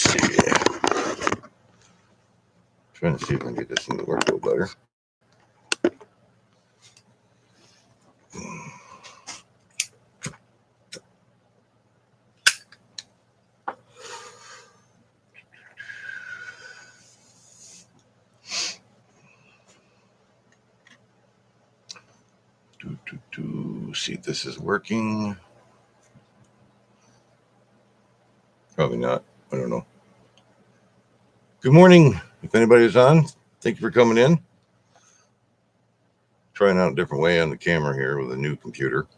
see. Trying to see if I can get this thing to work a little better. See if this is working. Probably not. I don't know. Good morning. If anybody's on, thank you for coming in. Trying out a different way on the camera here with a new computer.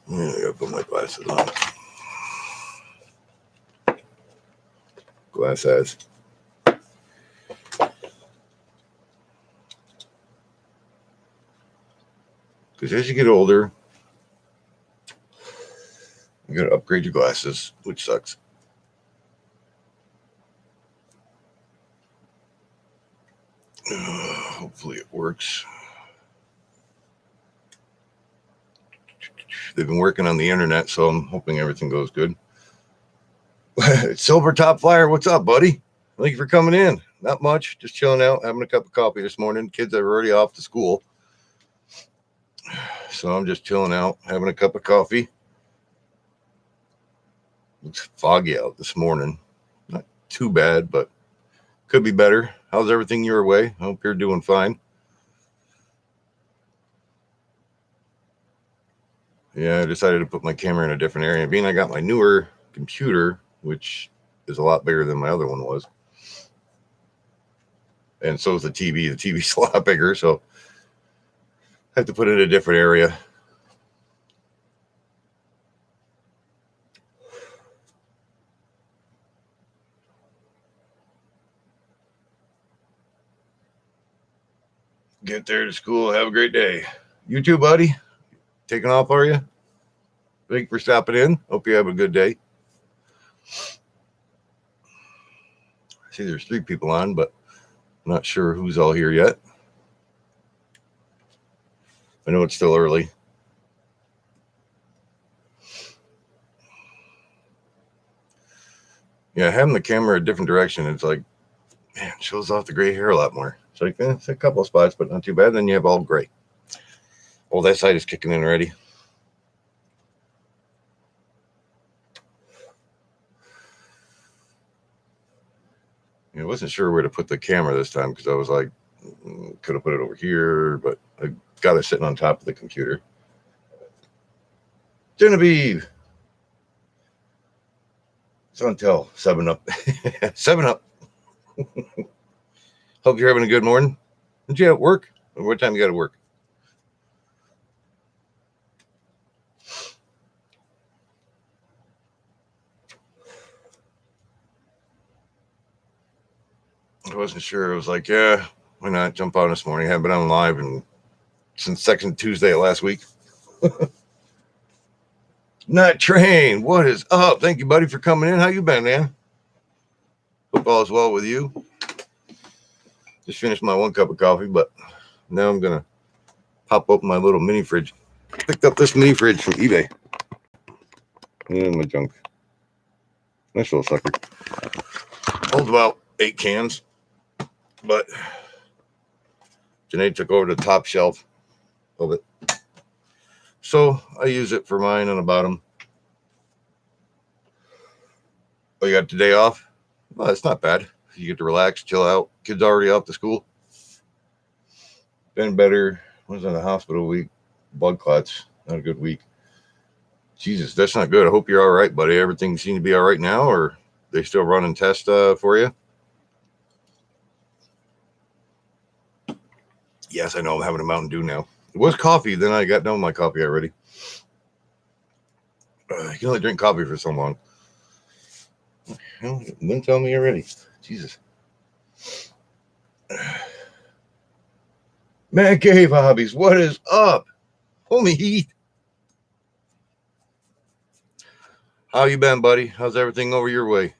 Yeah, I gotta put my glasses on. Glass eyes. Because as you get older, you gotta upgrade your glasses, which sucks. Hopefully it works. They've been working on the internet, so I'm hoping everything goes good. Silver Top Flyer, what's up, buddy? Thank you for coming in. Not much, just chilling out, having a cup of coffee this morning. Kids are already off to school, so I'm just chilling out, having a cup of coffee. It's foggy out this morning. Not too bad, but could be better. How's everything your way? I hope you're doing fine. Yeah, I decided to put my camera in a different area. Being I got my newer computer, which is a lot bigger than my other one was. And so is the TV. The TV's a lot bigger, so I have to put it in a different area. Get there to school. Have a great day. You too, buddy. Taking off, are you? Thank you for stopping in. Hope you have a good day. I see there's 3 people on, but I'm not sure who's all here yet. I know it's still early. Yeah, having the camera a different direction, it's like, man, it shows off the gray hair a lot more. It's like, it's a couple of spots, but not too bad. Then you have all gray. Oh, that side is kicking in already. I wasn't sure where to put the camera this time because I was like, could have put it over here, but I got it sitting on top of the computer. Genevieve. Santel, 7-Up. 7-Up. Hope you're having a good morning. Did you at work? What time you got to work? I wasn't sure. I was like, yeah, why not jump on this morning? I haven't been on live since second Tuesday of last week. Night Train, what is up? Thank you, buddy, for coming in. How you been, man? Hope all is well with you. Just finished my 1 cup of coffee, but now I'm going to pop open my little mini fridge. Picked up this mini fridge from eBay. And my junk. Nice little sucker. Holds about 8 cans. But Janae took over the top shelf of it. So I use it for mine on the bottom. Oh, you got the day off? Well, it's not bad. You get to relax, chill out. Kids already off to school. Been better. Was in the hospital week. Blood clots. Not a good week. Jesus, that's not good. I hope you're all right, buddy. Everything seems to be all right now, or they still running tests for you? Yes, I know. I'm having a Mountain Dew now. It was coffee. Then I got done with my coffee already. You can only drink coffee for so long. Hell, it wouldn't tell me already. Jesus. Man Cave Hobbies, what is up? Homie Heath. How you been, buddy? How's everything over your way?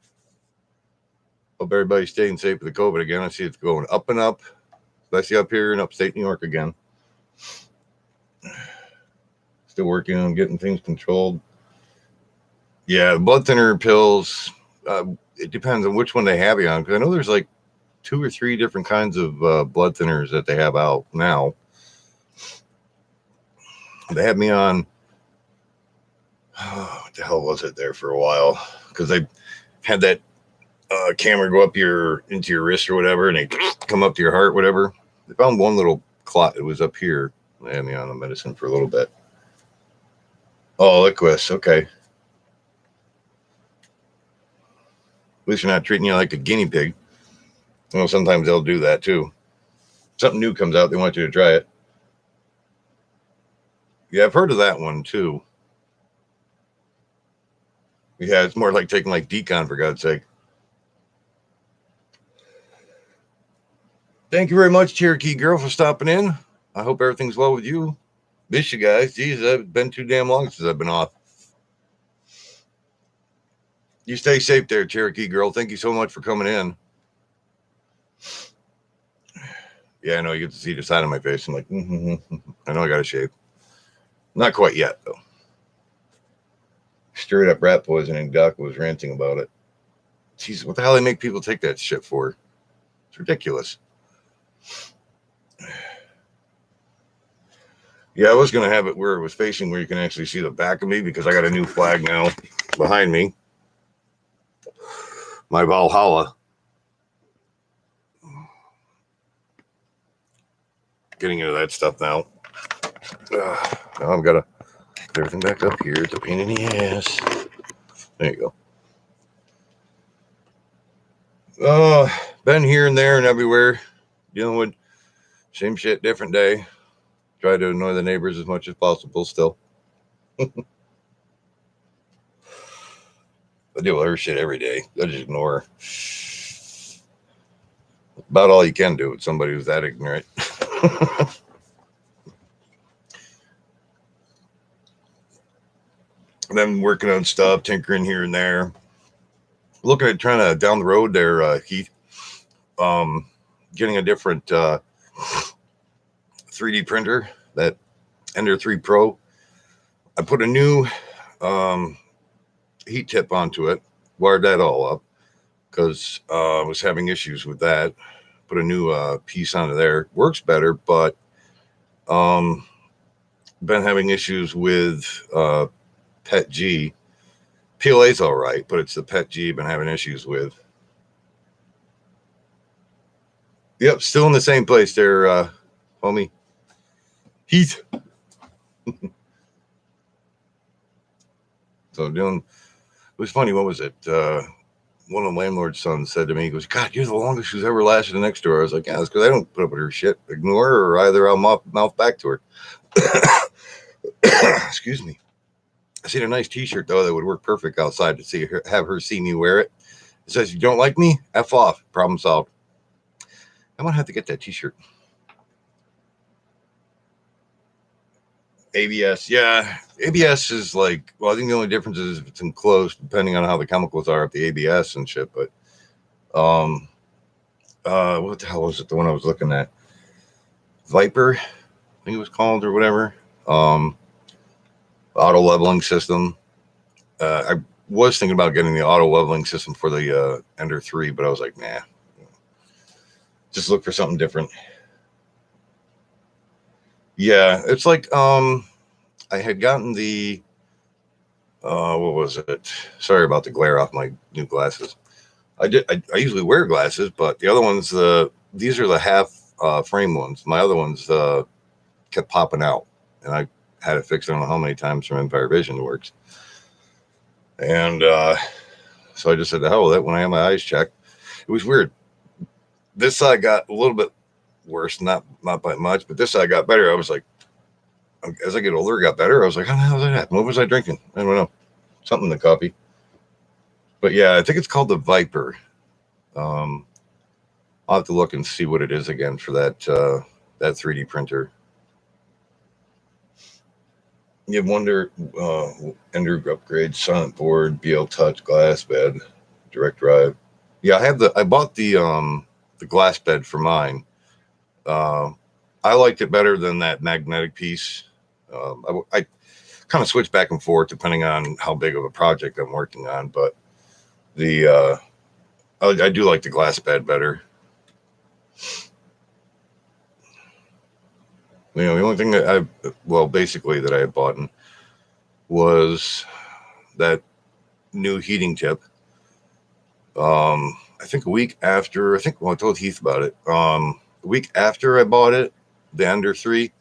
Hope everybody's staying safe with the COVID again. I see it's going up and up, especially up here in upstate New York again. Still working on getting things controlled. Yeah, blood thinner pills. It depends on which one they have you on, because I know there's like 2 or 3 different kinds of blood thinners that they have out now. They had me on, what the hell was it there for a while? Because they had that camera go up into your wrist or whatever, and they come up to your heart, whatever. They found one little clot. It was up here. They had me on the medicine for a little bit. Oh, Liquis. Okay. At least you're not treating you like a guinea pig. You know, sometimes they'll do that too. Something new comes out, they want you to try it. Yeah, I've heard of that one too. Yeah, it's more like taking like Decon, for God's sake. Thank you very much, Cherokee Girl, for stopping in. I hope everything's well with you. Miss you guys. Geez, it's been too damn long since I've been off. You stay safe there, Cherokee Girl. Thank you so much for coming in. Yeah, I know you get to see the side of my face. I'm like, I know I got to shave. Not quite yet, though. Straight up rat poisoning. Doc was ranting about it. Jeez, what the hell they make people take that shit for? It's ridiculous. Yeah, I was going to have it where it was facing where you can actually see the back of me, because I got a new flag now behind me. My Valhalla. Getting into that stuff now. Now I've got to put everything back up here. It's a pain in the ass. There you go. Been here and there and everywhere. Dealing with same shit, different day. Try to annoy the neighbors as much as possible still. I deal with her shit every day. I just ignore her. About all you can do with somebody who's that ignorant. And then working on stuff, tinkering here and there. Looking at trying to down the road there, Keith. Getting a different 3D printer, that Ender 3 Pro. I put a new heat tip onto it, wired that all up, because I was having issues with that. Put a new piece onto there. Works better, but been having issues with PET G. PLA's all right, but it's the PET G been having issues with. Yep, still in the same place there, homie. Heath. So doing, it was funny. What was it? One of the landlord's sons said to me, he goes, God, you're the longest she's ever lasted next door. I was like, yeah, that's because I don't put up with her shit. Ignore her, or either I'll mouth back to her. Excuse me. I seen a nice t-shirt, though, that would work perfect outside to have her see me wear it. It says, you don't like me? F off. Problem solved. I'm going to have to get that t-shirt. ABS. Yeah. ABS is like, well, I think the only difference is if it's enclosed, depending on how the chemicals are at the ABS and shit. But, what the hell was it? The one I was looking at? Viper, I think it was called, or whatever. Auto leveling system. I was thinking about getting the auto leveling system for the Ender 3, but I was like, nah. Just look for something different. Yeah, it's like I had gotten the what was it? Sorry about the glare off my new glasses. I usually wear glasses, but the other ones, these are the half frame ones. My other ones kept popping out, and I had it fixed. I don't know how many times from Empire Vision it works. And so I just said, the hell with it. When I had my eyes checked, it was weird. This side got a little bit worse, not by much, but this side got better. I was like, as I get older, it got better. I was like, how the hell did that happen? What was I drinking? I don't know. Something in the coffee. But yeah, I think it's called the Viper. Um, I'll have to look and see what it is again for that 3D printer. You wonder, Ender upgrade, silent board, BL Touch, glass bed, direct drive. Yeah, I bought the glass bed for mine. Uh, I liked it better than that magnetic piece. I kind of switch back and forth depending on how big of a project I'm working on, but the I do like the glass bed better. The only thing that basically that I had bought was that new heating tip. I think a week after, I told Heath about it. A week after I bought it, the Ender 3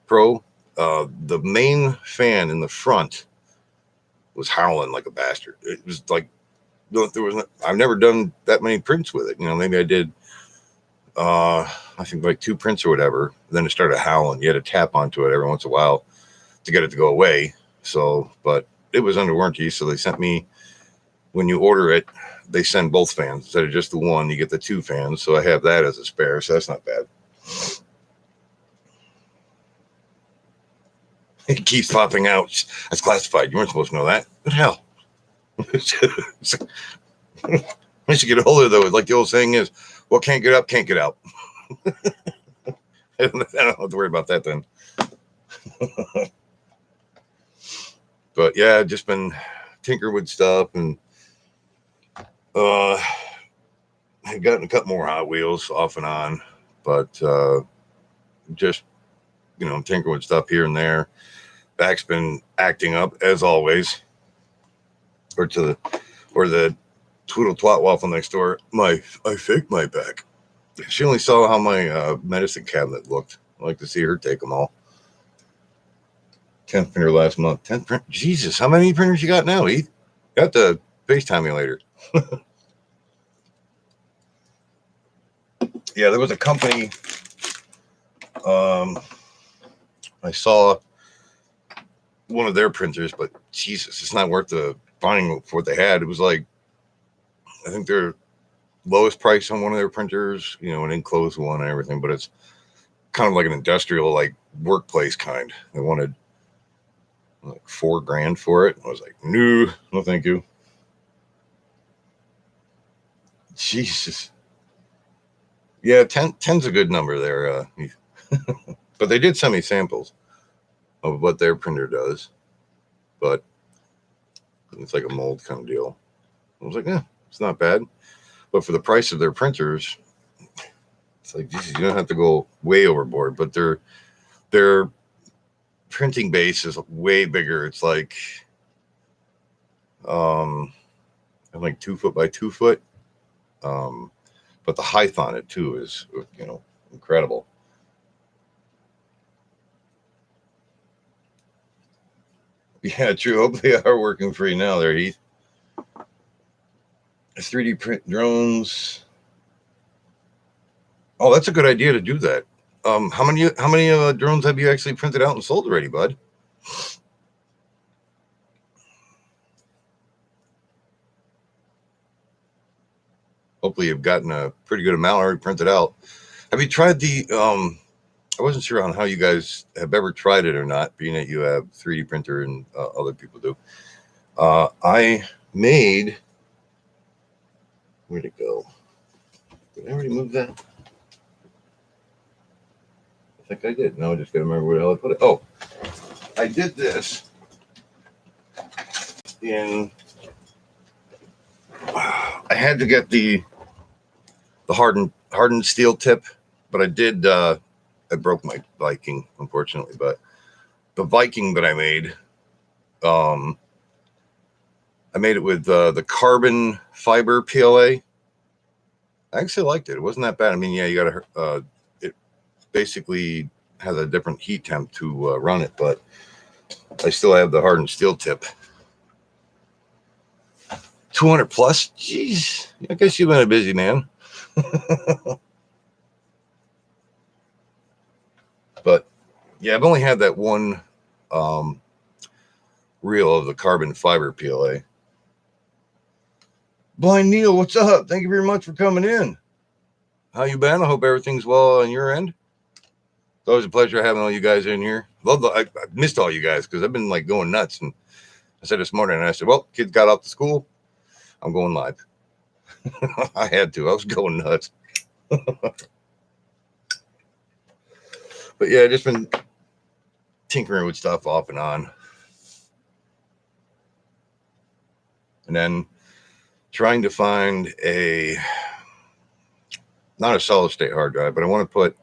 Pro, the main fan in the front was howling like a bastard. It was like, I've never done that many prints with it. Maybe I did, I think like 2 prints or whatever. Then it started howling. You had to tap onto it every once in a while to get it to go away. So, but it was under warranty. So they sent me, when you order it, they send both fans instead of just the one. You get the 2 fans, so I have that as a spare. So that's not bad. It keeps popping out. That's classified. You weren't supposed to know that. What the hell? Once you get older, though, like the old saying is, "Well, can't get up, can't get out." I don't have to worry about that then. But yeah, I've just been tinkering with stuff, and I've gotten a couple more Hot Wheels off and on, but just tinkering with stuff here and there. Back's been acting up as always, or the twiddle twat waffle next door. I faked my back. She only saw how my medicine cabinet looked. I'd like to see her take them all. 10th printer last month. 10th print. Jesus, how many printers you got now, Heath? You have to FaceTime me later. Yeah, there was a company. I saw one of their printers, but Jesus, it's not worth the buying for what they had. It was like, I think their lowest price on one of their printers, an enclosed one and everything, but it's kind of like an industrial, like workplace kind. They wanted like $4,000 for it. I was like, no, thank you. Jesus. Yeah, 10's a good number there. But they did send me samples of what their printer does, but it's like a mold kind of deal. I was like, it's not bad. But for the price of their printers, it's like, Jesus, you don't have to go way overboard. But their printing base is way bigger. It's like, like 2 foot by 2 foot. But the height on it too is, incredible. Yeah, true. Hopefully they are working free now there, Heath. 3D print drones. Oh, that's a good idea to do that. How many drones have you actually printed out and sold already, bud? Hopefully you've gotten a pretty good amount already printed out. Have you tried the I wasn't sure on how you guys have ever tried it or not, being that you have 3D printer and other people do. I made, where'd it go? Did I already move that? I think I did. No, I just got to remember where the hell I put it. Oh, I did this in, I had to get the hardened steel tip, but I did, I broke my Viking, unfortunately, but the Viking that I made, I made it with the carbon fiber PLA. I actually liked it. It wasn't that bad. I mean, yeah, you got to, it basically has a different heat temp to run it, but I still have the hardened steel tip. 200 plus? Jeez, I guess you've been a busy man. But yeah, I've only had that one reel of the carbon fiber PLA. Blind Neil, what's up? Thank you very much for coming in. How you been? I hope everything's well on your end. It's always a pleasure having all you guys in here. I missed all you guys because I've been like going nuts. And I said this morning, and I said, well, kids got off to school. I'm going live. I had to. I was going nuts. But yeah, just been tinkering with stuff off and on. And then trying to find not a solid state hard drive, but I want to put,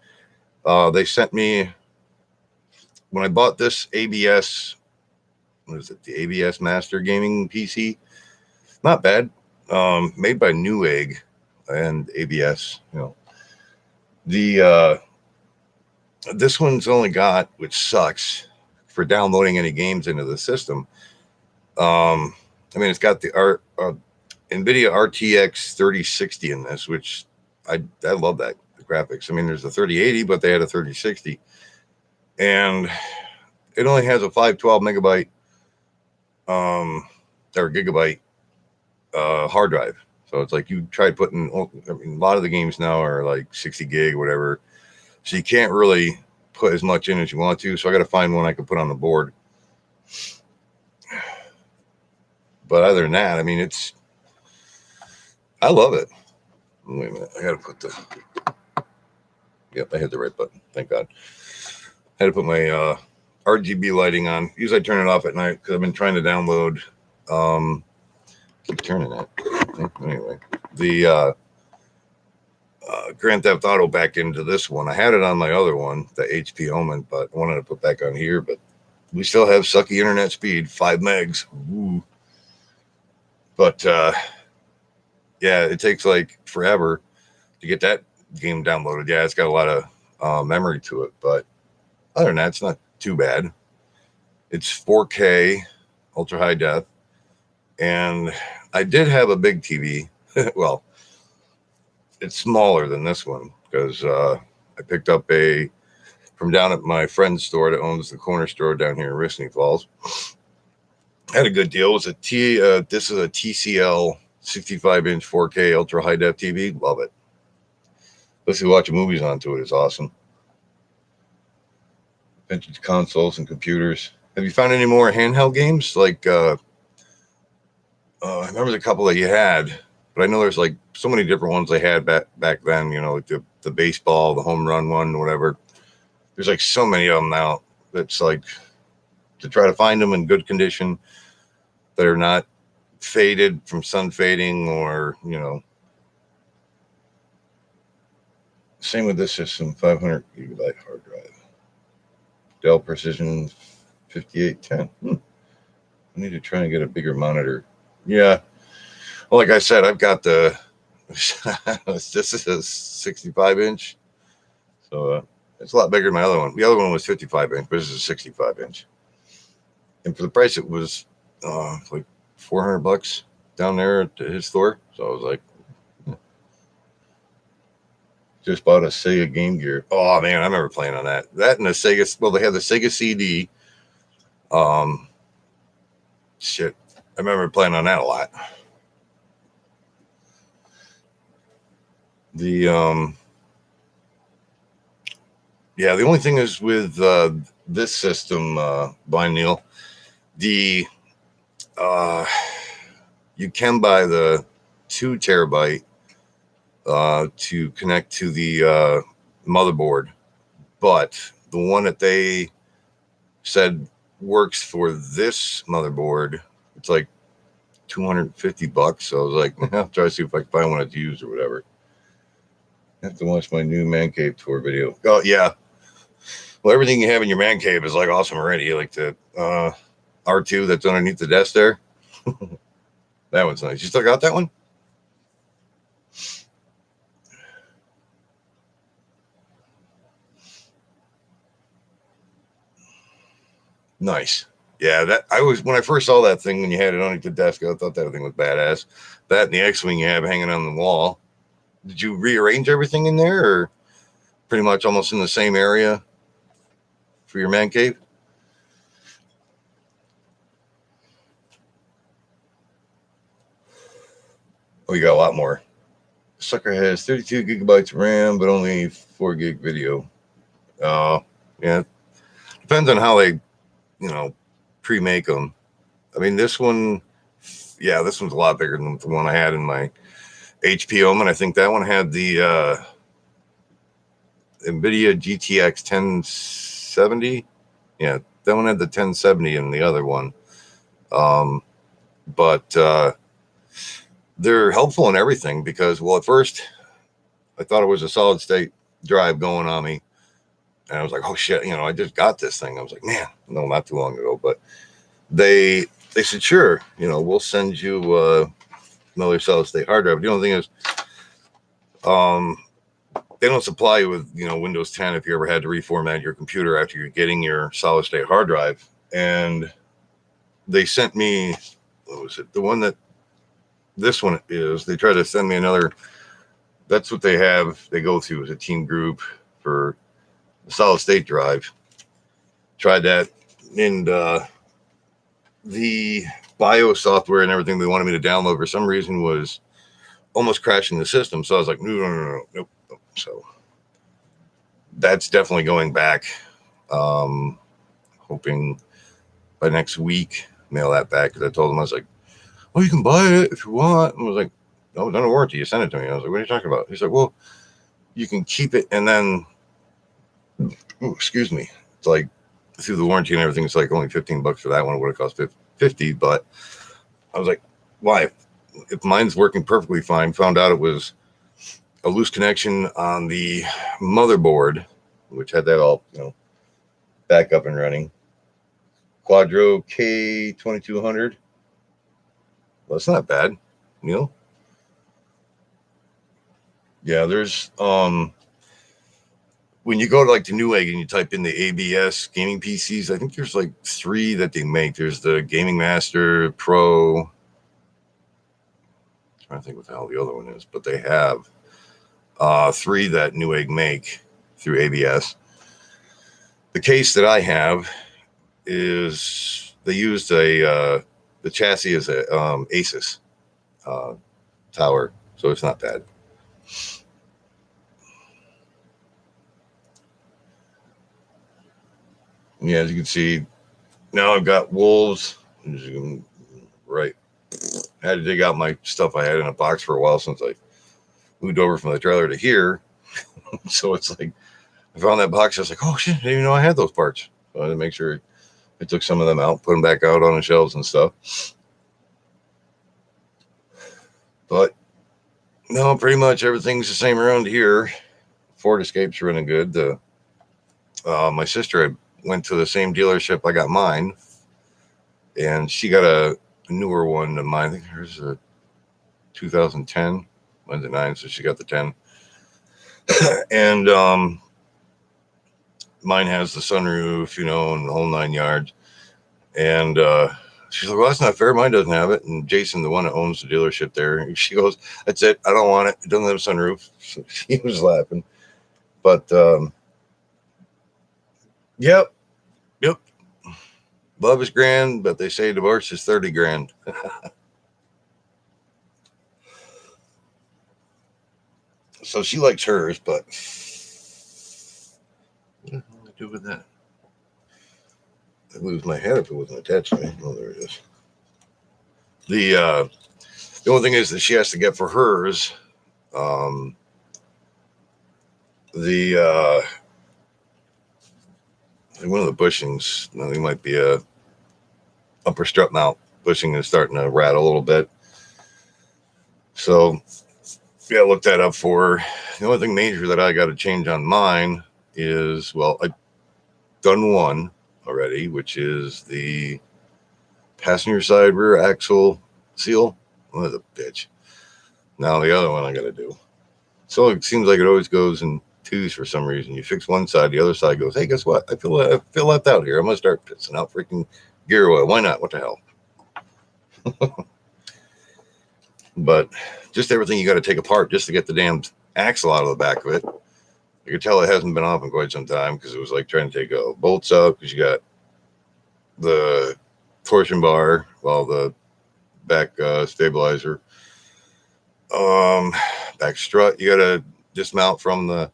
they sent me, when I bought this ABS, what is it? The ABS Master Gaming PC. Not bad. Made by Newegg and ABS, this one's only got, which sucks for downloading any games into the system. It's got the NVIDIA RTX 3060 in this, which I love that, the graphics. There's a 3080, but they had a 3060. And it only has a 512 megabyte or gigabyte hard drive. So it's like you tried putting, a lot of the games now are like 60 gig, whatever. So you can't really put as much in as you want to. So I got to find one I can put on the board. But other than that, I love it. Wait a minute. I got to put I hit the right button. Thank God. I had to put my RGB lighting on. Usually I turn it off at night because I've been trying to download, keep turning it. Anyway, the Grand Theft Auto back into this one. I had it on my other one, the HP Omen, but I wanted to put back on here. But we still have sucky internet speed, 5 megs. Ooh. But yeah, it takes like forever to get that game downloaded. Yeah, it's got a lot of memory to it, but other than that, it's not too bad. It's 4K, ultra high def, and I did have a big TV. Well, it's smaller than this one because I picked up from down at my friend's store that owns the corner store down here in Risney Falls. Had a good deal. It was this is a TCL 65-inch 4K ultra high def TV. Love it. Especially watching movies onto it is awesome. Vintage consoles and computers. Have you found any more handheld games? Like, I remember the couple that you had, but I know there's like so many different ones they had back then, like the baseball, the home run one, whatever. There's like so many of them now. That's like to try to find them in good condition that are not faded from sun fading or, Same with this system, 500 gigabyte hard drive. Dell Precision 5810. I need to try and get a bigger monitor. Yeah. Well, like I said, I've got this is a 65-inch. So it's a lot bigger than my other one. The other one was 55-inch, but this is a 65-inch. And for the price, it was like $400 down there at his store. So I was like, just bought a Sega Game Gear. Oh man, I remember playing on that. That and the Sega. Well, they had the Sega CD. Shit, I remember playing on that a lot. The only thing is with this system, Blind Neil, you can buy the 2 terabyte to connect to the motherboard, but the one that they said works for this motherboard, it's like $250. So I was like, I'll try to see if I can find one that's used or whatever. I have to watch my new man cave tour video. Oh yeah. Well, everything you have in your man cave is like awesome already. Like the R2 that's underneath the desk there. That one's nice. You still got that one? Nice. Yeah, when I first saw that thing when you had it underneath the desk, I thought that thing was badass. That and the X-Wing you have hanging on the wall. Did you rearrange everything in there or pretty much almost in the same area for your man cave? Oh, you got a lot more. Sucker has 32 gigabytes of RAM, but only 4 gig video. Yeah, depends on how they, pre-make them. I mean, this one, yeah, this one's a lot bigger than the one I had in my HP Omen. I think that one had the NVIDIA GTX 1070. Yeah, that one had the 1070 in the other one. But they're helpful in everything because, well, at first I thought it was a solid state drive going on me. And I was like, oh shit, I just got this thing. I was like, man, no, not too long ago. But they said, sure, we'll send you another solid state hard drive. The only thing is, they don't supply you with, Windows 10 if you ever had to reformat your computer after you're getting your solid state hard drive. And they sent me, what was it? The one that this one is, they tried to send me another. That's what they have. They go through as a team group for the solid state drive. Tried that. And the BIOS software and everything they wanted me to download for some reason was almost crashing the system. So I was like, no, nope. So that's definitely going back. Hoping by next week, mail that back. Because I told them, I was like, well, you can buy it if you want. And I was like, no, it's under warranty. You send it to me. I was like, what are you talking about? He's like, well, you can keep it. And then, excuse me, it's like through the warranty and everything, it's like only $15 for that one. It would have cost $50. But I was like, why? If mine's working perfectly fine, found out it was a loose connection on the motherboard, which had that all, back up and running. Quadro K2200. Well, it's not bad, Neil. Yeah, there's when you go to like the Newegg and you type in the ABS gaming PCs, I think there's like 3 that they make. There's the Gaming Master Pro. I'm trying to think what the hell the other one is, but they have 3 that Newegg make through ABS. The case that I have is they used the chassis as a Asus tower, so it's not bad. Yeah, as you can see, now I've got wolves. Right. I had to dig out my stuff I had in a box for a while since I moved over from the trailer to here. So it's like, I found that box. I was like, oh shit, I didn't even know I had those parts. So I had to make sure I took some of them out, put them back out on the shelves and stuff. But no, pretty much everything's the same around here. Ford Escape's running good. My sister went to the same dealership I got mine, and she got a newer one than mine. I think hers is a 2010. Mine's a 9, so she got the 10. And mine has the sunroof, and the whole 9 yards. And she's like, well, that's not fair. Mine doesn't have it. And Jason, the one that owns the dealership there, she goes, that's it. I don't want it. It doesn't have a sunroof. So she was laughing. But yep. Love is grand, but they say divorce is 30 grand. So she likes hers, but what do I do with that? I'd lose my head if it wasn't attached to me. Oh, there it is. The only thing is that she has to get for hers one of the bushings. There might be a upper strut mount bushing is starting to rattle a little bit. So yeah, look that up for her. The only thing major that I got to change on mine is, well, I've done one already, which is the passenger side rear axle seal. What a bitch. Now the other one I got to do. So it seems like it always goes in twos for some reason. You fix one side, the other side goes, hey, guess what? I feel left out here. I'm going to start pissing out freaking gear oil. Why not? What the hell? But just everything you got to take apart just to get the damn axle out of the back of it. You can tell it hasn't been off in quite some time because it was like trying to take bolts out because you got the torsion bar, the back stabilizer, Back strut, you got to dismount from the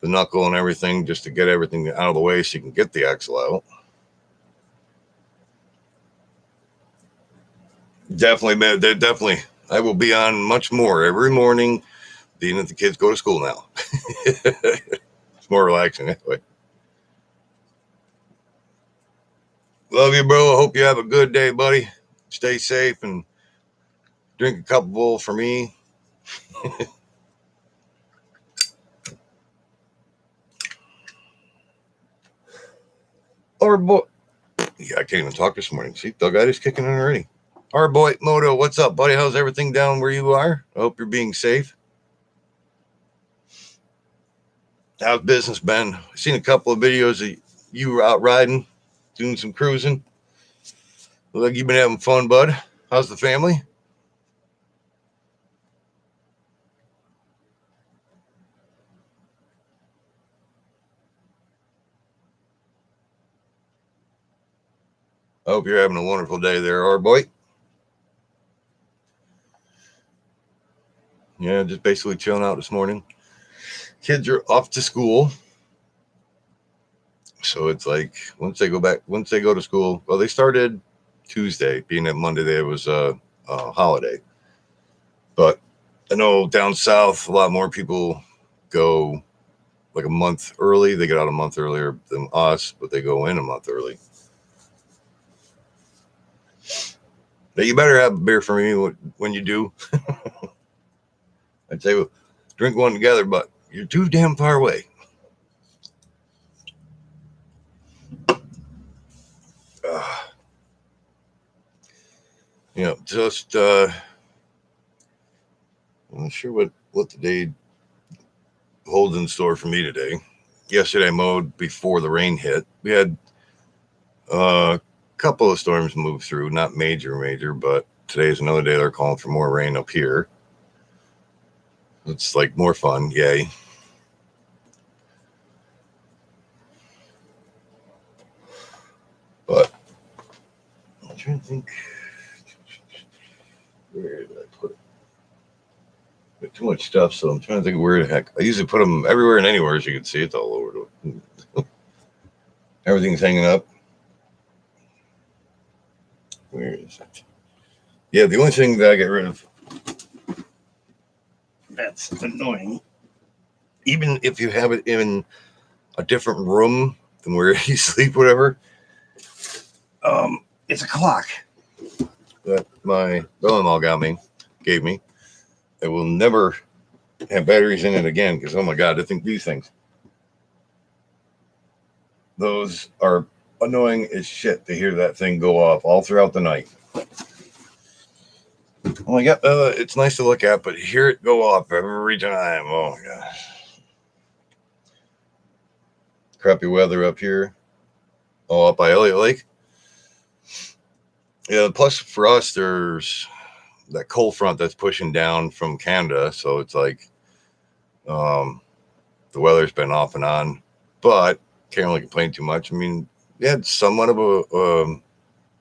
knuckle and everything just to get everything out of the way so you can get the axle out. Definitely. I will be on much more every morning, being that the kids go to school now. It's more relaxing that way. Love you, bro. I hope you have a good day, buddy. Stay safe and drink a couple bowl for me. Our boy, yeah, I can't even talk this morning. See, Doug is kicking in already. Our boy Moto, what's up, buddy? How's everything down where you are? I hope you're being safe. How's business been? I've seen a couple of videos of you were out riding, doing some cruising. Look like you've been having fun, bud. How's the family? I hope you're having a wonderful day there, our boy. Yeah, just basically chilling out this morning. Kids are off to school. So it's like once they go to school, well, they started Tuesday, being that Monday there was a holiday. But I know down south, a lot more people go like a month early. They get out a month earlier than us, but they go in a month early. But you better have a beer for me when you do. I'd say we'll drink one together, but you're too damn far away. Just I'm not sure what the day holds in store for me today. Yesterday I mowed before the rain hit. We had a couple of storms move through, not major, but today's another day they're calling for more rain up here. It's like more fun, yay. But I'm trying to think, where did I put it? Got too much stuff, so I'm trying to think of where the heck. I usually put them everywhere and anywhere, as you can see. It's all over. Everything's hanging up. Where is it? Yeah, the only thing that I get rid of that's annoying, even if you have it in a different room than where you sleep, whatever, it's a clock that my brother-in-law gave me. It will never have batteries in it again because, oh my God, I think these things, those are annoying as shit to hear that thing go off all throughout the night. Oh my God, it's nice to look at, but hear it go off every time. Oh my gosh. Crappy weather up here. Oh, up by Elliott Lake. Yeah, plus for us, there's that cold front that's pushing down from Canada. So it's like the weather's been off and on, but can't really complain too much. I mean, we had somewhat of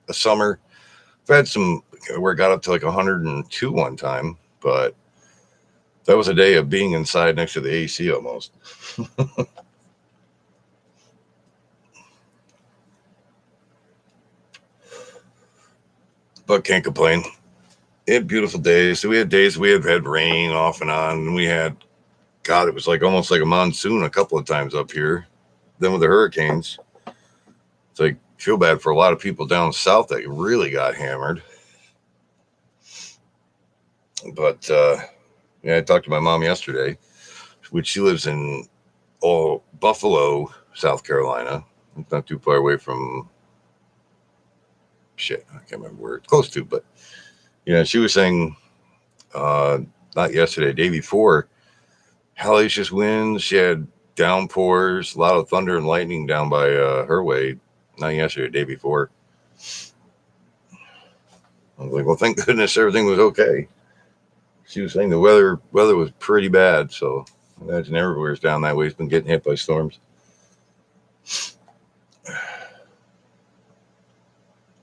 a summer. I've had some where it got up to like 102 one time, but that was a day of being inside next to the AC almost. But can't complain. We had beautiful days. So we had days we had rain off and on. And we had, God, it was like almost like a monsoon a couple of times up here. Then with the hurricanes, it's like, feel bad for a lot of people down south that really got hammered. But yeah, I talked to my mom yesterday, which she lives in Buffalo, South Carolina. It's not too far away from I can't remember where it's close to, but she was saying not yesterday, day before, hellacious winds. She had downpours, a lot of thunder and lightning down by her way. Not yesterday, day before. I was like, well, thank goodness everything was okay. She was saying the weather was pretty bad, so I imagine everywhere's down that way. It's been getting hit by storms.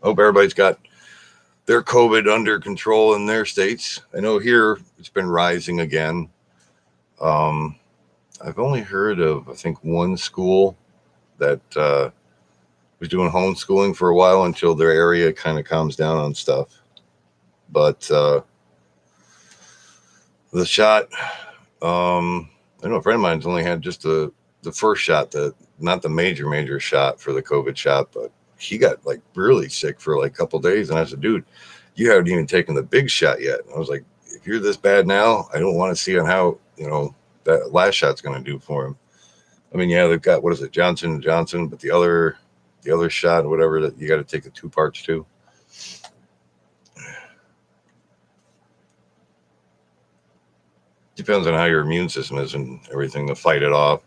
Hope everybody's got their COVID under control in their states. I know here it's been rising again. Um, I've only heard of, I think, one school that was doing homeschooling for a while until their area kind of calms down on stuff. But the shot, I know a friend of mine's only had just the first shot, not the major shot for the COVID shot, but he got like really sick for like a couple days. And I said, dude, you haven't even taken the big shot yet. And I was like, if you're this bad now, I don't want to see on how, that last shot's going to do for him. I mean, yeah, they've got, what is it, Johnson & Johnson, but the other shot, whatever, that you got to take the 2 parts too. Depends on how your immune system is and everything to fight it off.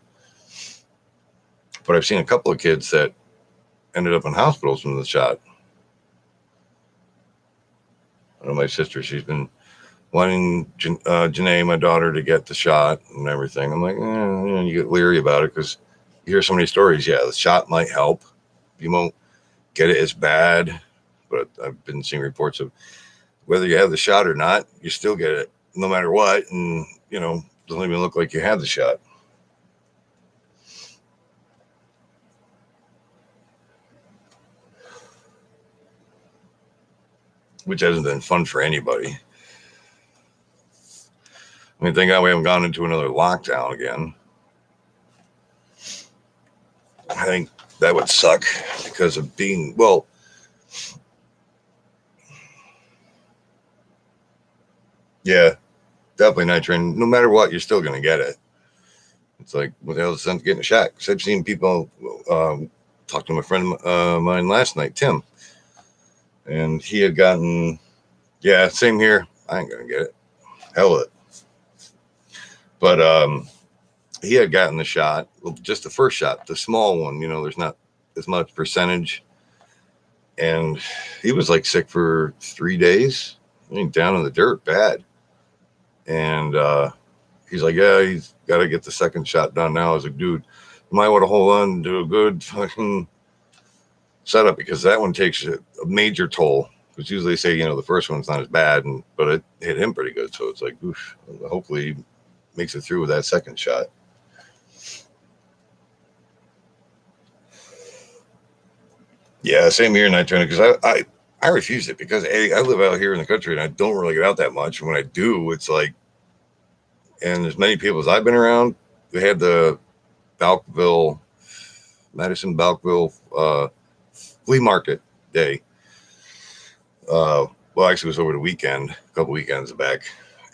But I've seen a couple of kids that ended up in hospitals from the shot. I know my sister, she's been wanting Janae, my daughter, to get the shot and everything. I'm like, you get leery about it because you hear so many stories. Yeah, the shot might help. You won't get it as bad. But I've been seeing reports of whether you have the shot or not, you still get it no matter what. And, doesn't even look like you had the shot. Which hasn't been fun for anybody. I mean, thank God we haven't gone into another lockdown again. I think that would suck because of being, well, yeah, definitely nitrogen. No matter what, you're still going to get it. It's like, what the hell is the sense of getting a shot? Because I've seen people talk to my friend of mine last night, Tim, and he had gotten, yeah, same here. I ain't going to get it. Hell with it. But he had gotten the shot, well, just the first shot, the small one, there's not as much percentage. And he was like sick for 3 days. I mean, down in the dirt, bad. And he's like, yeah, he's got to get the second shot done now. I was like, dude, you might want to hold on and do a good fucking setup because that one takes a major toll. Because usually they say, the first one's not as bad, but it hit him pretty good. So it's like, oof, hopefully he makes it through with that second shot. Yeah, same here in Nitrona because I refused it because I live out here in the country and I don't really get out that much. And when I do, it's like, and as many people as I've been around, we had the Madison Balkville flea market day. Well, actually, it was over the weekend, a couple weekends back,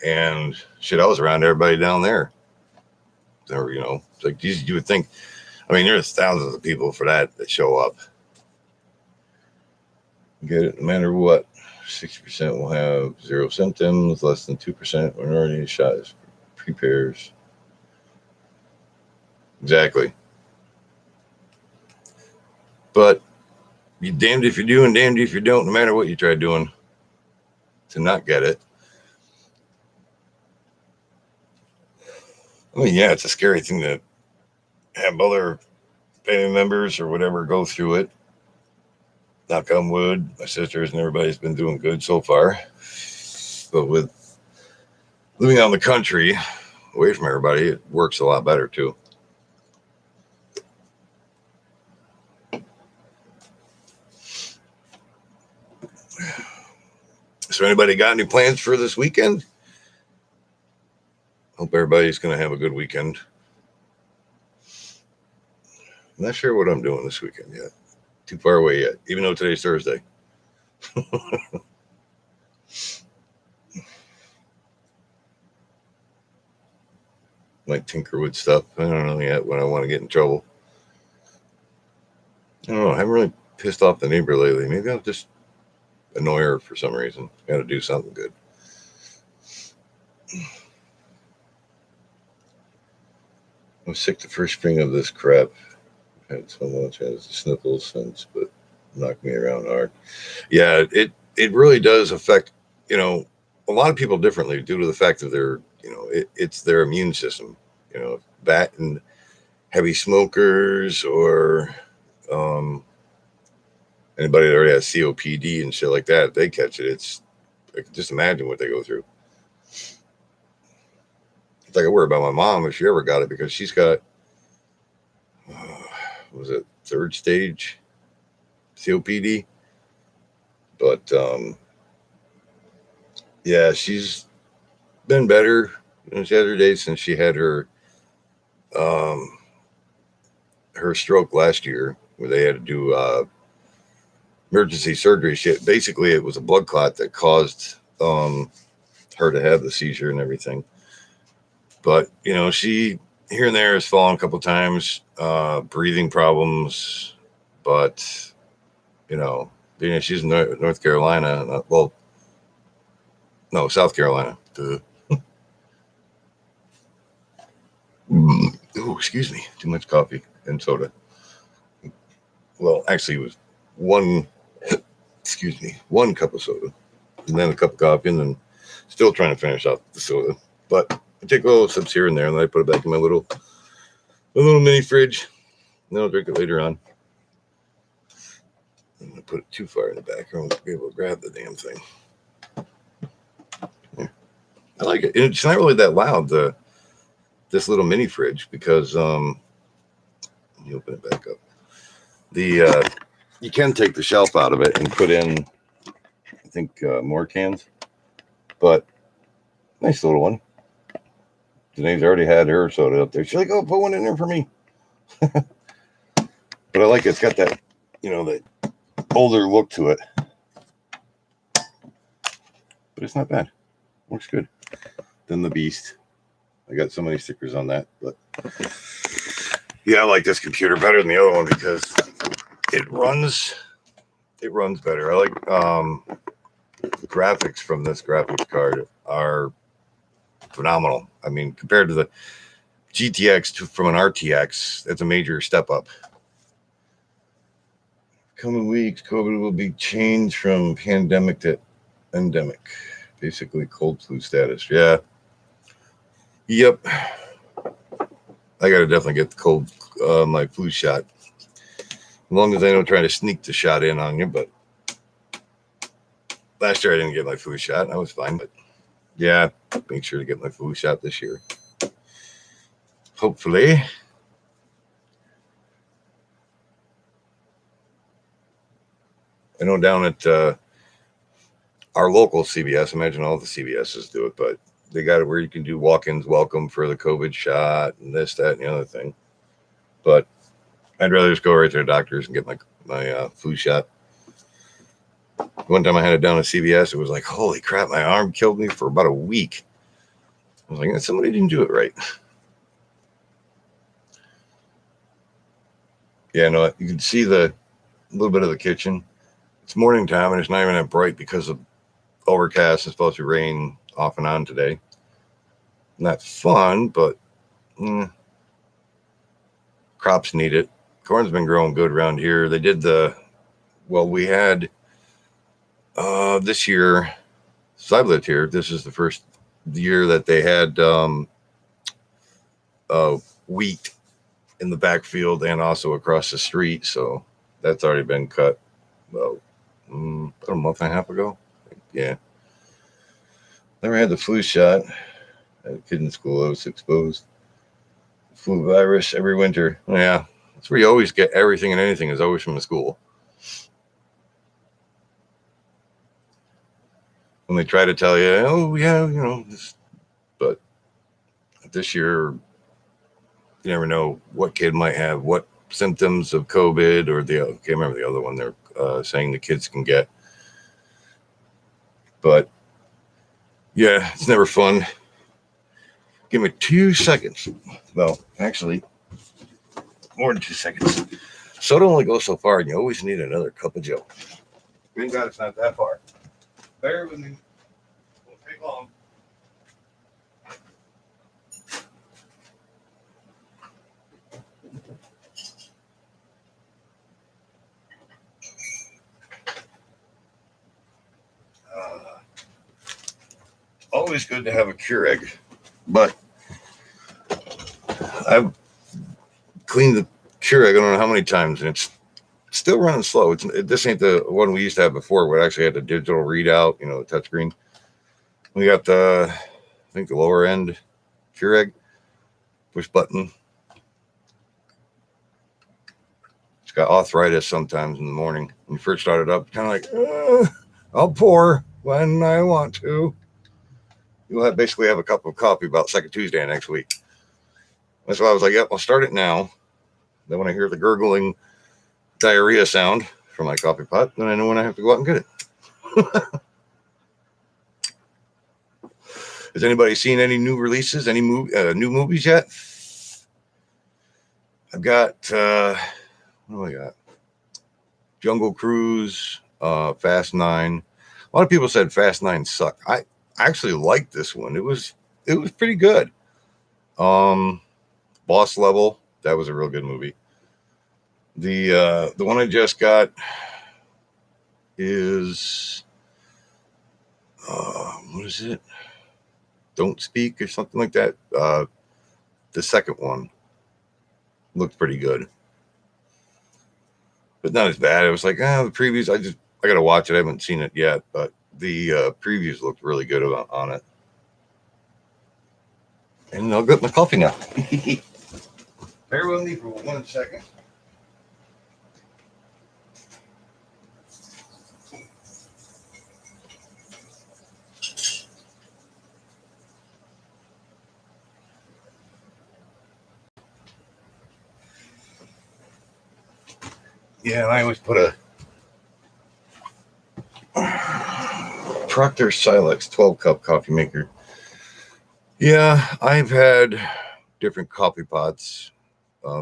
and shit, I was around everybody down there. Or, it's like you would think. I mean, there's thousands of people for that show up. Get it no matter what. 60% will have 0 symptoms. Less than 2% when already shot is pre-pairs. Exactly. But you damned if you do and damned if you don't, no matter what you try doing to not get it. I mean, yeah, it's a scary thing to have other family members or whatever go through it. Knock on wood, my sisters and everybody's been doing good so far. But with living out in the country, away from everybody, it works a lot better too. So anybody got any plans for this weekend? Hope everybody's going to have a good weekend. I'm not sure what I'm doing this weekend yet. Too far away yet, even though today's Thursday. Might tinker with stuff. I don't know yet when I want to get in trouble. I don't know. I haven't really pissed off the neighbor lately. Maybe I'll just annoy her for some reason. Got to do something good. I'm sick the first spring of this crap. I've had so much as the sniffles since, but knocked me around hard. Yeah, it really does affect, a lot of people differently due to the fact that they're, it's their immune system, that and heavy smokers or Anybody that already has COPD and shit like that, if they catch it, I can just imagine what they go through. It's like I worry about my mom if she ever got it, because she's got, was it third stage COPD? But yeah, she's been better. She had her days since she had her stroke last year, where they had to do emergency surgery. Basically, it was a blood clot that caused her to have the seizure and everything. But she here and there has fallen a couple times, breathing problems. But being she's in North Carolina, well, no, South Carolina. Oh, excuse me, too much coffee and soda. Well, actually, it was one cup of soda, and then a cup of coffee, and then still trying to finish off the soda. But I take little sips here and there, and then I put it back in my little mini fridge. And then I'll drink it later on. I'm gonna put it too far in the back, I won't be able to grab the damn thing. Yeah. I like it. It's not really that loud, this little mini fridge, because let me open it back up. You can take the shelf out of it and put in, I think, more cans, but nice little one. Danae's already had her soda up there. She's like, "Oh, put one in there for me." But I like it. It's got that, that older look to it. But it's not bad. Looks good. Then the Beast. I got so many stickers on that, but yeah, I like this computer better than the other one because it runs better. I like the graphics from this graphics card are phenomenal. I mean, compared to the GTX from an RTX, that's a major step up. Coming weeks, COVID will be changed from pandemic to endemic, basically cold flu status. Yeah. Yep. I gotta definitely get my flu shot. As long as I don't try to sneak the shot in on you, but last year I didn't get my flu shot and I was fine. But yeah, make sure to get my flu shot this year. Hopefully. I know down at our local CVS, imagine all the CVSs do it, but they got it where you can do walk-ins welcome for the COVID shot and this, that, and the other thing. But I'd rather just go right to the doctors and get my flu shot. One time I had it down at CVS, it was like, holy crap, my arm killed me for about a week. I was like, somebody didn't do it right. Yeah, no, you can see a little bit of the kitchen. It's morning time and it's not even that bright because of overcast. It's supposed to rain off and on today. Not fun, but crops need it. Corn's been growing good around here. They did we had this year, so I've lived here. This is the first year that they had wheat in the backfield and also across the street. So that's already been cut about a month and a half ago. Yeah. Never had the flu shot. I had a kid in school that was exposed. Flu virus every winter. Yeah. That's where you always get everything and anything is always from the school. When they try to tell you, oh, yeah, but this year, you never know what kid might have what symptoms of COVID or I can't remember the other one they're saying the kids can get. But yeah, it's never fun. Give me 2 seconds. Well, actually, more than 2 seconds. Soda only goes so far, and you always need another cup of Joe. Thank God it's not that far. Bear with me. Won't take long. Always good to have a Keurig, but I've cleaned the Keurig I don't know how many times, and it's Still running slow. This ain't the one we used to have before, where it actually had the digital readout, the touchscreen. We got I think the lower end Keurig push button. It's got arthritis sometimes in the morning. When you first start it up, kind of like, I'll pour when I want to. You'll basically have a cup of coffee about second Tuesday next week. That's why I was like, yep, I'll start it now. Then when I hear the gurgling diarrhea sound from my coffee pot, then I know when I have to go out and get it. Has anybody seen any new releases, any new movies yet? I've got, what do I got? Jungle Cruise, Fast 9. A lot of people said Fast 9 sucked. I actually liked this one. It was pretty good. Boss Level, that was a real good movie. The one I just got is what is it? Don't Speak or something like that. The second one looked pretty good, but not as bad. It was like, the previews. I gotta watch it. I haven't seen it yet, but the previews looked really good on it. And I'll get my coffee now. Bear with me for 1 second. Yeah, and I always put a Procter Silex 12-cup coffee maker. Yeah, I've had different coffee pots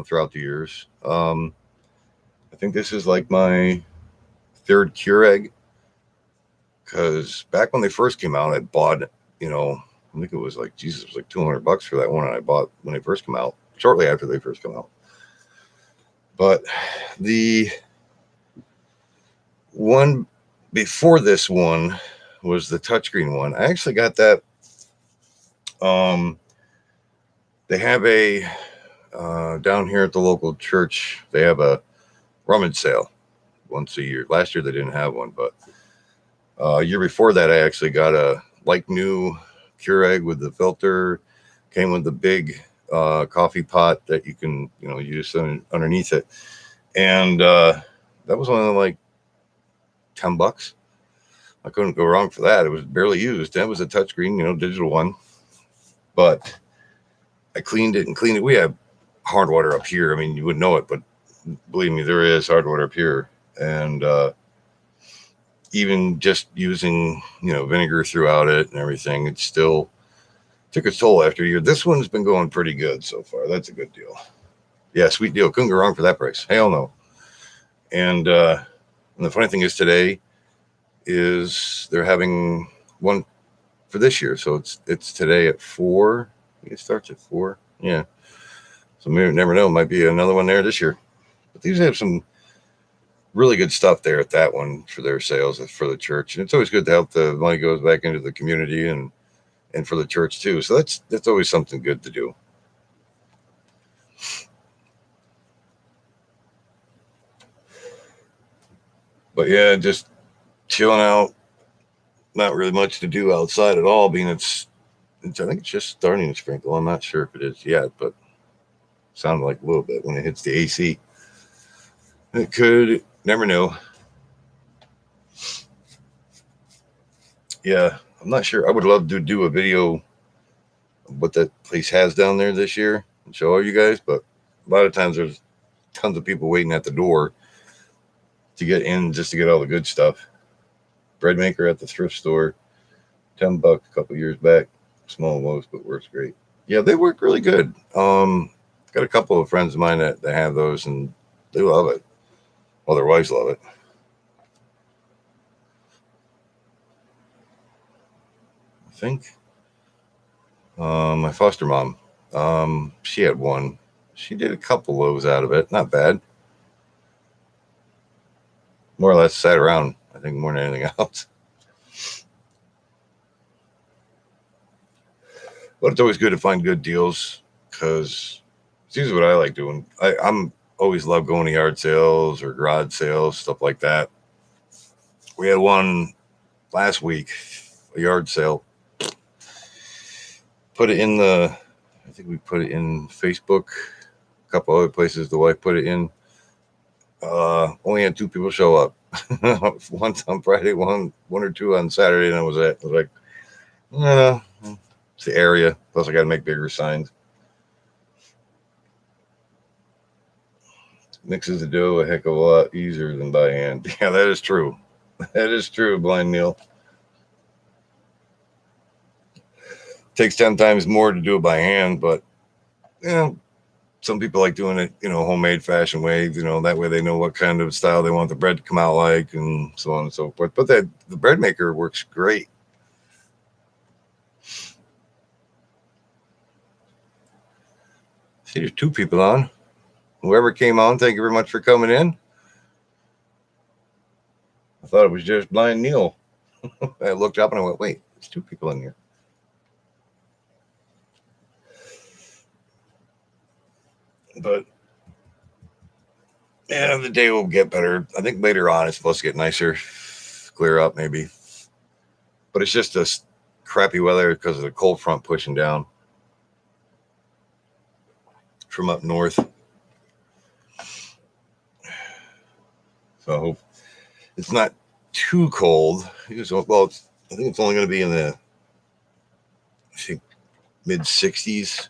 throughout the years. I think this is like my third Keurig, because back when they first came out, I bought, I think it was like, Jesus, it was like $200 for that one, and I bought when they first come out, shortly after they first come out. But the one before this one was the touchscreen one. I actually got that. They have a down here at the local church, they have a rummage sale once a year. Last year they didn't have one, but a year before that I actually got a like new Keurig with the filter. Came with the big coffee pot that you can use underneath it, and that was only like $10. I couldn't go wrong for that. It was barely used. That was a touchscreen, digital one, but I cleaned it. We have hard water up here. I mean, you wouldn't know it, but believe me, there is hard water up here. And even just using, vinegar throughout it and everything, it still took its toll after a year. This one's been going pretty good so far. That's a good deal. Yeah, sweet deal. Couldn't go wrong for that price. Hell no. And the funny thing is, today is they're having one for this year. So it's today at 4. It starts at 4. Yeah. So maybe, never know, might be another one there this year. But these have some really good stuff there at that one for their sales for the church. And it's always good to help the money goes back into the community and for the church too. So that's always something good to do. But yeah, just chilling out. Not really much to do outside at all, being I think it's just starting to sprinkle. I'm not sure if it is yet, but it sounded like a little bit when it hits the AC. It could, never know. Yeah, I'm not sure. I would love to do a video of what that place has down there this year and show all you guys, but a lot of times there's tons of people waiting at the door to get in just to get all the good stuff. Bread maker at the thrift store, $10 a couple years back. Small most, but works great. Yeah, they work really good. Got a couple of friends of mine that have those, and they love it. Well, their wives love it. I think my foster mom, she had one. She did a couple loaves out of it. Not bad. More or less sat around, I think, more than anything else. But it's always good to find good deals, because it's usually what I like doing. I'm always love going to yard sales or garage sales, stuff like that. We had one last week, a yard sale. Put it in I think we put it in Facebook, a couple other places. The wife put it in. Only had 2 people show up. Once on Friday, one or two on Saturday, and that was it. I was like, no, it's the area. Plus, I got to make bigger signs. Mixes the dough a heck of a lot easier than by hand. Yeah, that is true. That is true, Blind Neil. Takes 10 times more to do it by hand, but some people like doing it, homemade fashion way, that way they know what kind of style they want the bread to come out like, and so on and so forth. But the bread maker works great. See, there's 2 people on. Whoever came on, thank you very much for coming in. I thought it was just Blind Neil. I looked up and I went, wait, there's 2 people in here. But yeah, the day will get better. I think later on it's supposed to get nicer, clear up maybe. But it's just a crappy weather because of the cold front pushing down from up north. So I hope it's not too cold. Well, I think it's only going to be in the mid 60s.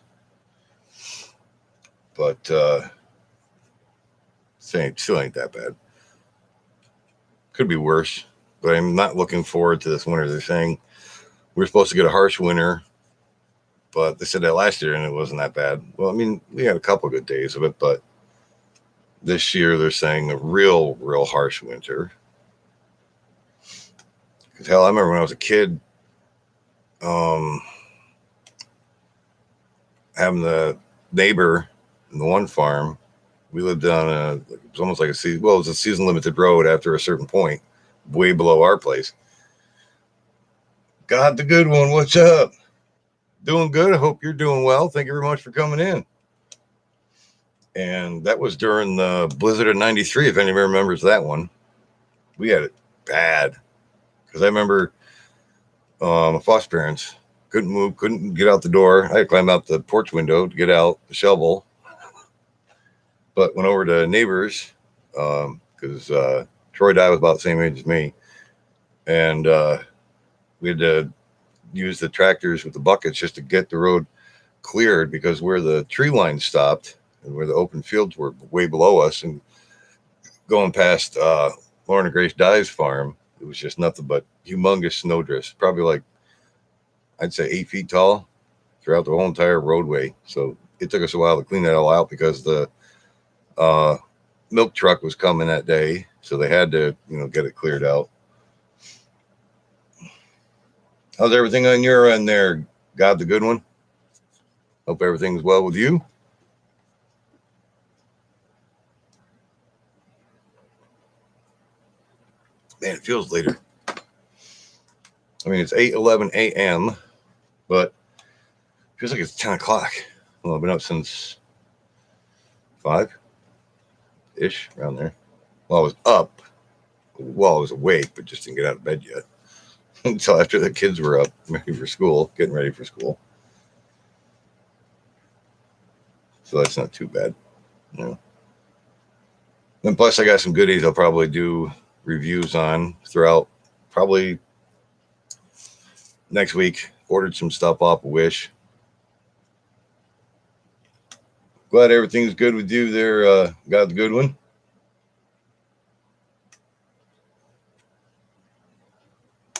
But still ain't that bad. Could be worse. But I'm not looking forward to this winter. They're saying we're supposed to get a harsh winter. But they said that last year and it wasn't that bad. Well, I mean, we had a couple good days of it, but this year they're saying a real harsh winter. Because hell, I remember when I was a kid, having the neighbor in the one farm. We lived on it was almost like it was a season limited road after a certain point, way below our place. God, the good one, what's up? Doing good. I hope you're doing well. Thank you very much for coming in. And that was during the blizzard of 93, if anybody remembers that one. We had it bad. Because I remember my foster parents couldn't move, couldn't get out the door. I had to climb out the porch window to get out the shovel. But went over to neighbors because Troy died was about the same age as me. And we had to use the tractors with the buckets just to get the road cleared, because where the tree line stopped and where the open fields were way below us, and going past Lauren and Grace Dye's farm, it was just nothing but humongous snowdrifts, probably like, I'd say 8 feet tall throughout the whole entire roadway. So it took us a while to clean that all out because the milk truck was coming that day. So they had to, get it cleared out. How's everything on your end there, God the good one? Hope everything's well with you. Man, it feels later. I mean, it's 8:11 a.m., but it feels like it's 10 o'clock. Well, I've been up since 5-ish, around there. Well, I was up. Well, I was awake, but just didn't get out of bed yet until after the kids were up, getting ready for school. So that's not too bad. And plus, I got some goodies I'll probably do reviews on throughout probably next week. Ordered some stuff off of Wish. Glad everything's good with you there, God the good one.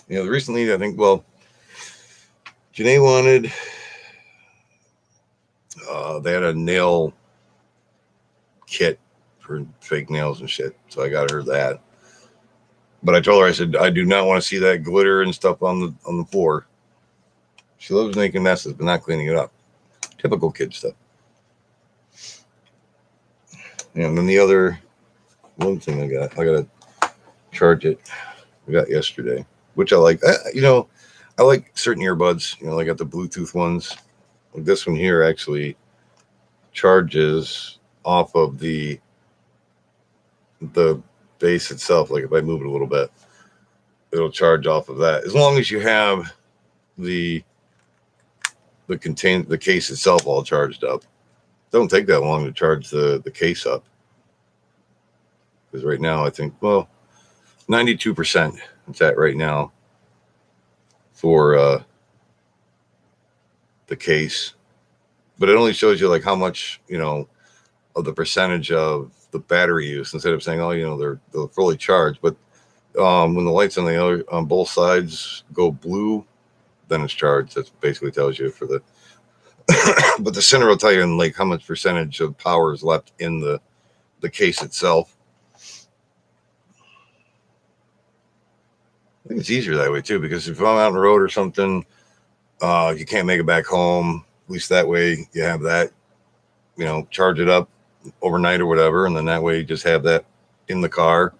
Recently, I think, Janae wanted, they had a nail kit for fake nails and shit. So I got her that. But I told her, I said, I do not want to see that glitter and stuff on the floor. She loves making messes, but not cleaning it up. Typical kid stuff. And then the other one thing I got to charge it. I got yesterday, which I like. I like certain earbuds. I got the Bluetooth ones. This one here actually charges off of the the base itself, like if I move it a little bit, it'll charge off of that. As long as you have the the case itself all charged up. It don't take that long to charge the case up. Because right now I think, well, 92% it's at right now for the case. But it only shows you like how much, of the percentage of the battery use instead of saying, oh, they're fully charged. But when the lights on both sides go blue, then it's charged. That basically tells you for the but the center will tell you like how much percentage of power is left in the case itself. I think it's easier that way too, because if I'm out on the road or something, you can't make it back home. At least that way you have that, charge it up overnight or whatever, and then that way you just have that in the car.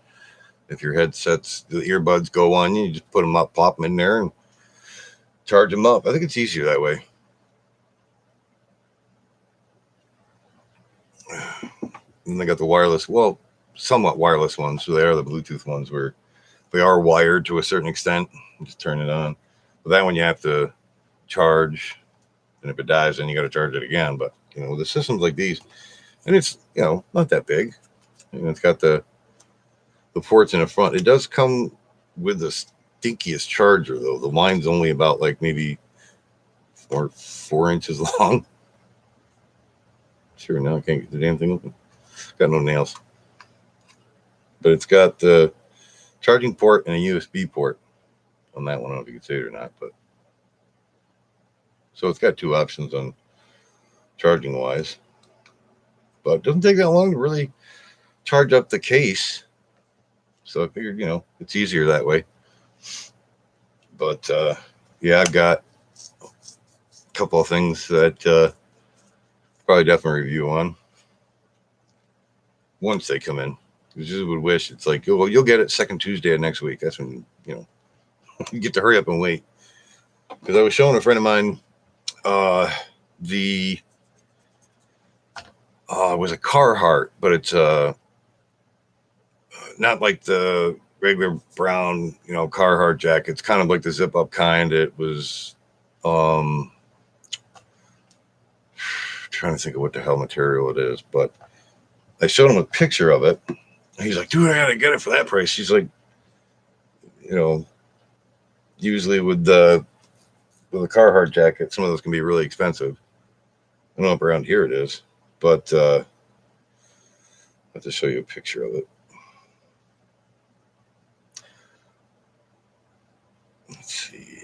If your headsets, the earbuds go on, you just put them up, pop them in there, and charge them up. I think it's easier that way. And they got the wireless, well, somewhat wireless ones. So they are the Bluetooth ones where they are wired to a certain extent. Just turn it on. But that one you have to charge, and if it dies, then you got to charge it again. But the systems like these, and it's not that big. It's got the ports in the front. It does come with the stinkiest charger though. The line's only about like maybe 4 inches long. Sure, now I can't get the damn thing open. Got no nails. But it's got the charging port and a USB port on that one. I don't know if you can see it or not, but so it's got two options on charging wise. But it doesn't take that long to really charge up the case. So I figured, it's easier that way. But yeah, I've got a couple of things that probably definitely review on once they come in. I just would wish it's like, well, you'll get it second Tuesday of next week. That's when, you get to hurry up and wait. Because I was showing a friend of mine it was a Carhartt, but it's not like the regular brown, Carhartt jacket. It's kind of like the zip up kind. It was trying to think of what the hell material it is, but I showed him a picture of it. He's like, dude, I gotta get it for that price. He's like, usually with the Carhartt jacket, some of those can be really expensive. I don't know if around here it is, but I have to show you a picture of it. Let's see.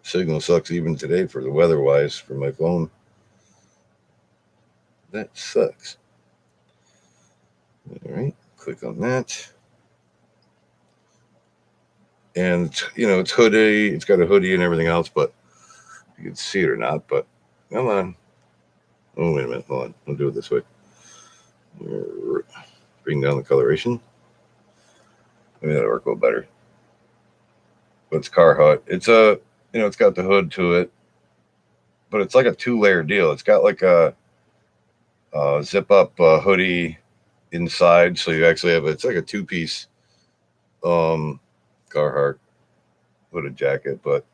Signal sucks even today for the weather-wise for my phone. That sucks. All right, click on that. And, it's hoodie. It's got a hoodie and everything else, but you can see it or not. But come on. Oh, wait a minute. Hold on. I'll do it this way. Bring down the coloration. Maybe that'll work a little better. But it's Carhartt. It's it's got the hood to it, but it's like a 2-layer deal. It's got like a zip up hoodie inside, so you actually have it's like a 2-piece Carhartt hooded jacket, but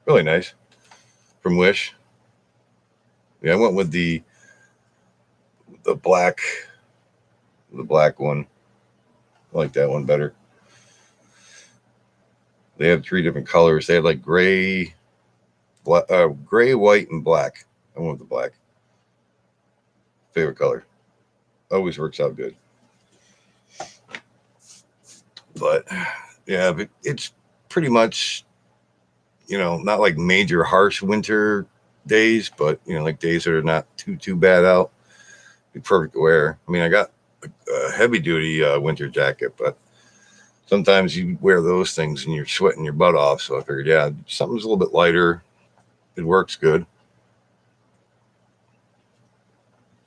really nice from Wish. Yeah, I went with the black one. I like that one better. They have 3 different colors. They had like gray, white, and black. I went with the black. Favorite color. Always works out good. But yeah, but it's pretty much, not like major harsh winter days, but like days that are not too bad out. Be perfect to wear. I mean, I got a heavy duty winter jacket, but sometimes you wear those things and you're sweating your butt off. So I figured, yeah, something's a little bit lighter. It works good.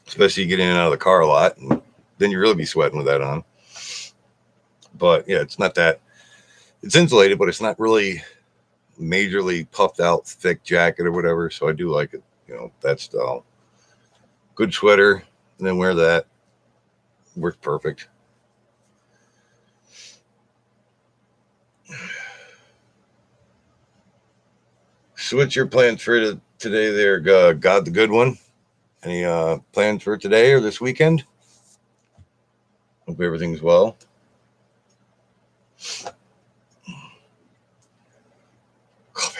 Especially you get in and out of the car a lot, and then you really be sweating with that on. But yeah, it's not that, it's insulated, but it's not really majorly puffed out thick jacket or whatever. So I do like it, that style. Good sweater, and then wear that. Works perfect. So what's your plans for today there, God the Good One? Any plans for today or this weekend? Hope everything's well. Coffee.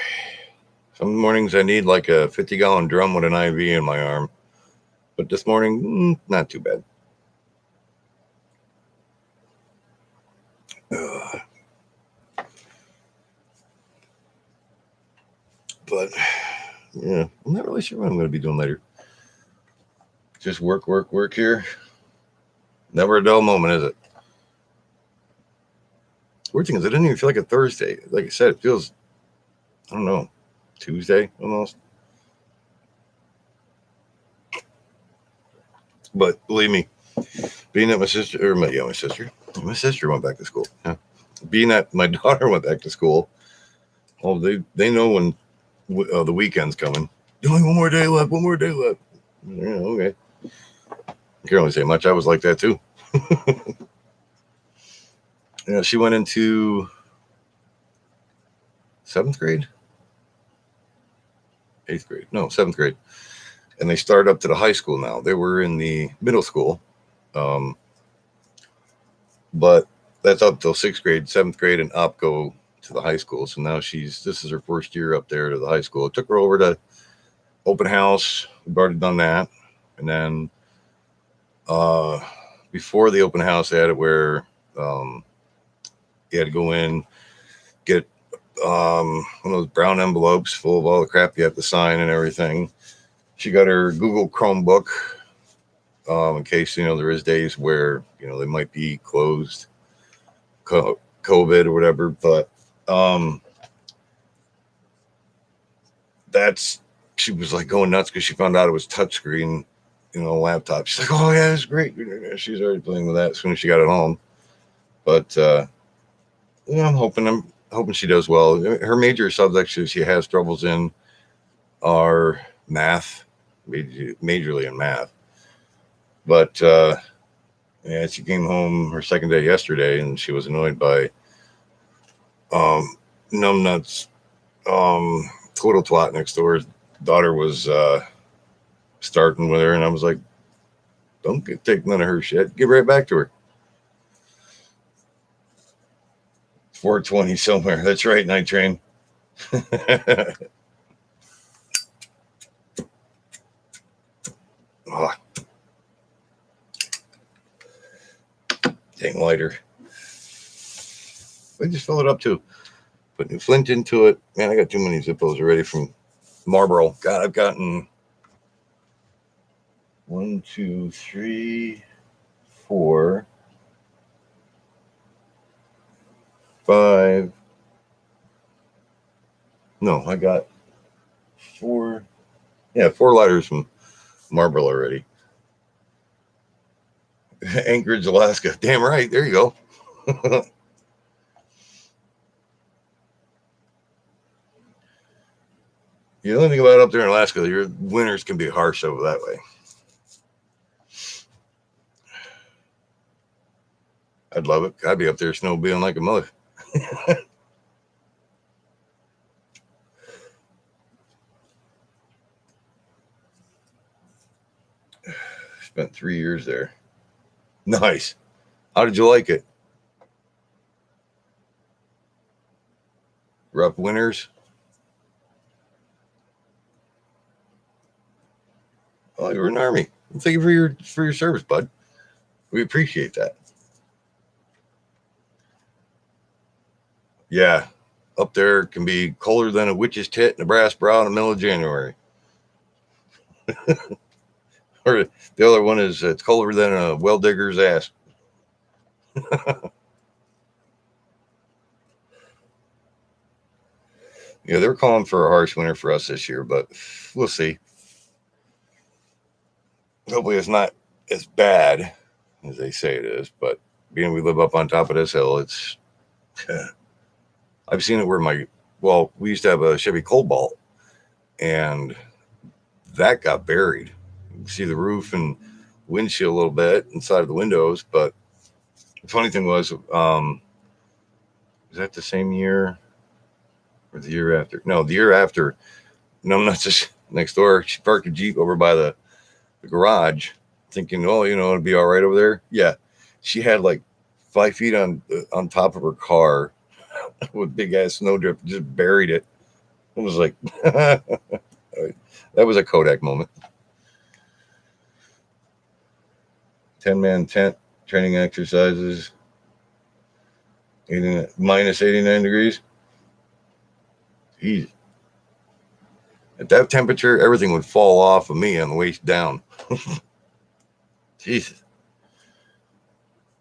Some mornings I need like a 50-gallon drum with an IV in my arm. But this morning, not too bad. But yeah, I'm not really sure what I'm going to be doing later. Just work here. Never a dull moment, is it? Weird thing is, it didn't even feel like a Thursday. Like I said, it feels, I don't know, Tuesday almost. But believe me, being that my sister went back to school. Yeah. Being that my daughter went back to school, oh, they know when the weekend's coming. Only one more day left. Yeah, okay. I can't really say much. I was like that too. Yeah, she went into 7th grade, 8th grade, no, 7th grade, and they started up to the high school now. They were in the middle school, but that's up till 6th grade, 7th grade, and up go to the high school. So now this is her first year up there to the high school. It took her over to open house. We've already done that, and then before the open house, they had it where you had to go in, get one of those brown envelopes full of all the crap you have to sign and everything. She got her Google Chromebook in case, there is days where, they might be closed, COVID or whatever. But she was like going nuts because she found out it was touchscreen, laptop. She's like, oh yeah, it's great. She's already playing with that as soon as she got it home. But I'm hoping she does well. Her major subjects she has troubles in are math, majorly in math. But yeah, she came home her second day yesterday, and she was annoyed by numbnuts, total twat next door. His daughter was starting with her, and I was like, "Don't take none of her shit. Get right back to her." 420 somewhere. That's right, Night Train. Oh. Dang lighter. I just fill it up too. Put new flint into it. Man, I got too many Zippos already from Marlboro. God, I've gotten 1, 2, 3, 4, 5. No, I got 4. Yeah, 4 lighters from Marlboro already. Anchorage, Alaska. Damn right. There you go. The only thing about up there in Alaska, your winters can be harsh over that way. I'd love it. I'd be up there snowmobiling like a mother. Spent 3 years there. Nice. How did you like it? Rough winters? Oh, you were in the Army. Thank you for your service, bud. We appreciate that. Yeah, up there can be colder than a witch's tit and a brass brow in the middle of January. Or the other one is it's colder than a well digger's ass. Yeah, they're calling for a harsh winter for us this year, but we'll see. Hopefully it's not as bad as they say it is, but being we live up on top of this hill, it's I've seen it where we used to have a Chevy Cobalt, and that got buried. You can see the roof and windshield a little bit inside of the windows. But the funny thing was that the same year or the year after? No, the year after. No, not just next door. She parked a Jeep over by the garage, thinking, oh, it'd be all right over there. Yeah, she had like 5 feet on top of her car with big ass snowdrift, just buried it. It was like that was a Kodak moment. 10-man tent training exercises. Minus 89 degrees. Easy. At that temperature, everything would fall off of me on the waist down. Jesus.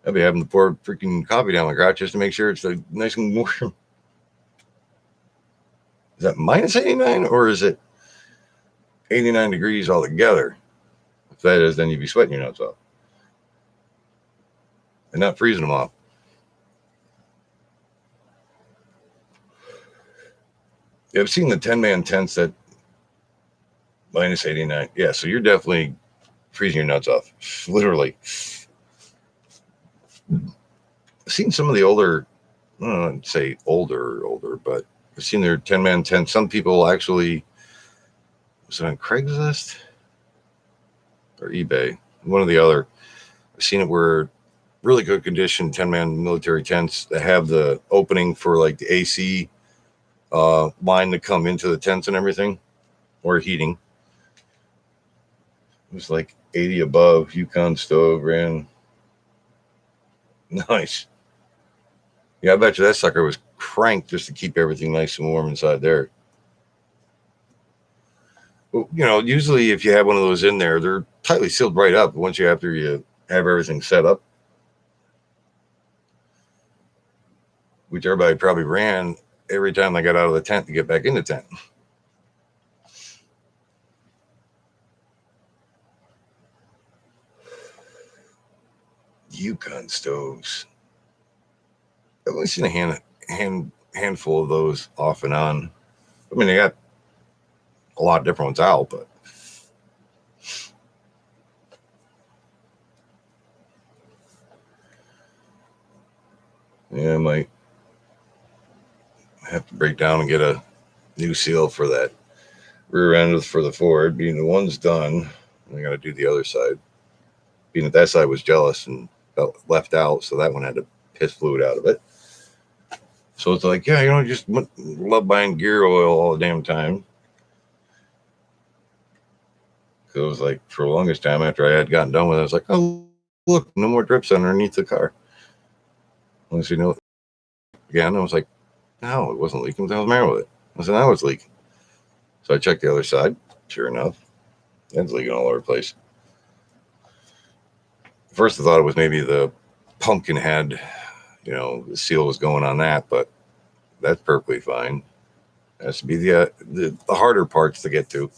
I'd be having to pour freaking coffee down my crotch just to make sure it's like nice and warm. Is that minus 89 or is it 89 degrees altogether? If that is, then you'd be sweating your nuts off and not freezing them off. Yeah, I've seen the 10-man tents that minus 89. Yeah, so you're definitely freezing your nuts off, literally. I've seen some of the older, I don't say older, but I've seen their 10-man tents. Some people actually, was it on Craigslist or eBay? One or the other. I've seen it where really good condition 10-man military tents that have the opening for like the AC line to come into the tents and everything, or heating. It was like 80 above, Yukon stove ran. Nice. Yeah, I bet you that sucker was cranked just to keep everything nice and warm inside there. Well, usually if you have one of those in there, they're tightly sealed right up after you have everything set up, which everybody probably ran every time they got out of the tent to get back in the tent. Yukon stoves. I've only seen a handful of those off and on. I mean, they got a lot of different ones out, but yeah, I might have to break down and get a new seal for that rear end for the Ford. Being the one's done, I got to do the other side. Being that side was jealous and felt left out, so that one had to piss fluid out of it. So it's like, yeah, just love buying gear oil all the damn time. So it was like, for the longest time after I had gotten done with it, I was like, oh, look, no more drips underneath the car. Once again, I was like, no, it wasn't leaking. What the hell's the matter with it? I said, now it's leaking. So I checked the other side. Sure enough, it's leaking all over the place. First, I thought it was maybe the pumpkin head, the seal was going on that, but that's perfectly fine. It has to be the harder parts to get to.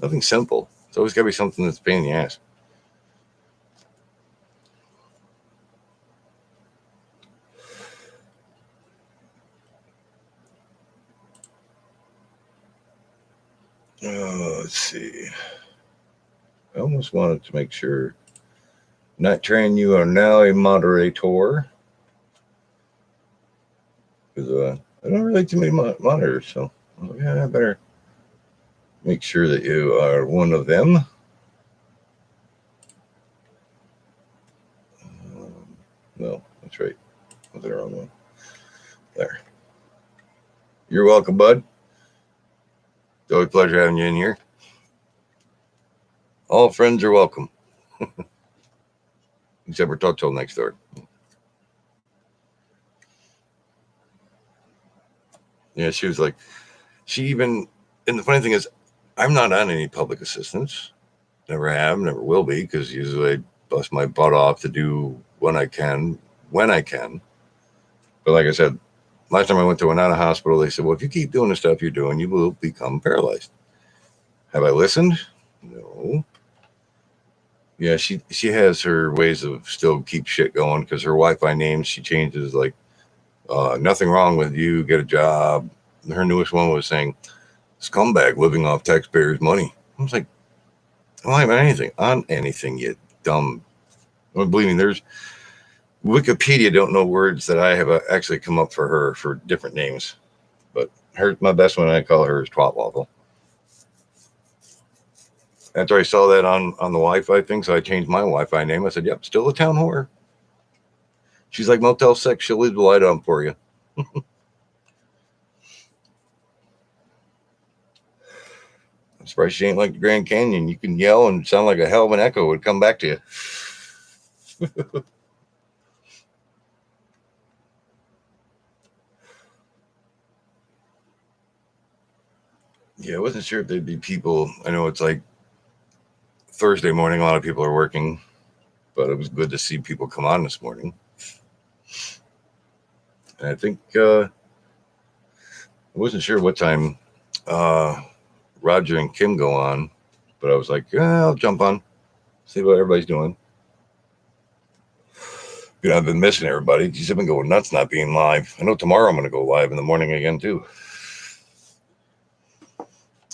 Nothing simple. It's always got to be something that's a pain in the ass. Let's see. I almost wanted to make sure. Night Train, you are now a moderator. Because I don't really like too many monitors, so I better make sure that you are one of them. No, that's right. Was the wrong one? There. You're welcome, bud. It's always a pleasure having you in here. All friends are welcome. Except for Toto next door. Yeah, she was like, and the funny thing is, I'm not on any public assistance. Never have, never will be, because usually I bust my butt off to do when I can. But like I said, last time I went to Oneida Hospital, they said, well, if you keep doing the stuff you're doing, you will become paralyzed. Have I listened? No. Yeah, she has her ways of still keep shit going, because her Wi-Fi names she changes, like, nothing wrong with you, get a job. Her newest one was saying, scumbag living off taxpayers' money. I was like, I don't have anything on anything, you dumb. Well, believe me, there's Wikipedia don't know words that I have actually come up for her for different names. But my best one I call her is Twat Waffle. After I saw that on the Wi-Fi thing, so I changed my Wi-Fi name. I said, "Yep, still a town whore." She's like Motel 6. She'll leave the light on for you. I'm surprised she ain't like the Grand Canyon. You can yell and sound like a hell of an echo would come back to you. Yeah, I wasn't sure if there'd be people. I know it's like Thursday morning. A lot of people are working, but it was good to see people come on this morning. And I think I wasn't sure what time Roger and Kim go on, but I was like, yeah, I'll jump on, see what everybody's doing. You know, I've been missing everybody. Geez, I've been going nuts not being live. I know tomorrow I'm going to go live in the morning again, too.